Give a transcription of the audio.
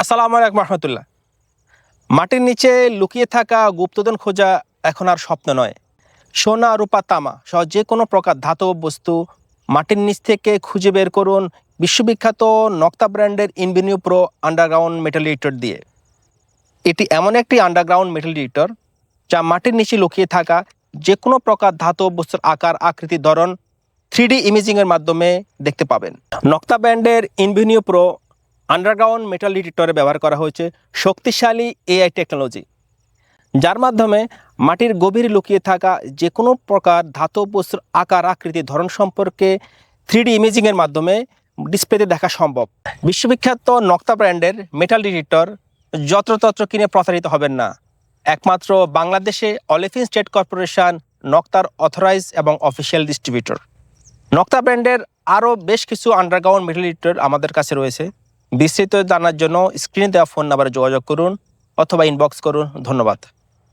আসসালামু আলাইকুম রহমতুল্লাহ। মাটির নিচে লুকিয়ে থাকা গুপ্তধন খোঁজা এখন আর স্বপ্ন নয়। সোনা, রূপা, তামা সহ যে কোনো প্রকার ধাতব বস্তু মাটির নিচ থেকে খুঁজে বের করুন বিশ্ববিখ্যাত নক্তা ব্র্যান্ডের ইনভিনিউ প্রো আন্ডারগ্রাউন্ড মেটাল ডিটেক্টর দিয়ে। এটি এমন একটি আন্ডারগ্রাউন্ড মেটাল ডিটেক্টর যা মাটির নিচে লুকিয়ে থাকা যে কোনো প্রকার ধাতব বস্তুর আকার, আকৃতি, ধরন 3D ইমেজিংয়ের মাধ্যমে দেখতে পাবেন। নক্তা ব্র্যান্ডের ইনভিনিউ প্রো আন্ডারগ্রাউন্ড মেটাল ডিটেক্টরে ব্যবহার করা হয়েছে শক্তিশালী এআই টেকনোলজি, যার মাধ্যমে মাটির গভীরে লুকিয়ে থাকা যে কোনো প্রকার ধাতব বস্তুর আকার, আকৃতি, ধরন সম্পর্কে 3D ইমেজিংয়ের মাধ্যমে ডিসপ্লেতে দেখা সম্ভব। বিশ্ববিখ্যাত নক্তা ব্র্যান্ডের মেটাল ডিটেক্টর যত্রতত্র কিনে প্রতারিত হবেন না। একমাত্র বাংলাদেশে অলিভিন স্টেট কর্পোরেশন নক্তার অথরাইজ এবং অফিসিয়াল ডিস্ট্রিবিউটর। নক্তা ব্র্যান্ডের আরও বেশ কিছু আন্ডারগ্রাউন্ড মেটাল ডিটেক্টর আমাদের কাছে রয়েছে। বিস্তারিত জানার জন্য স্ক্রিনে দেওয়া ফোন নাম্বারে যোগাযোগ করুন অথবা ইনবক্স করুন। ধন্যবাদ।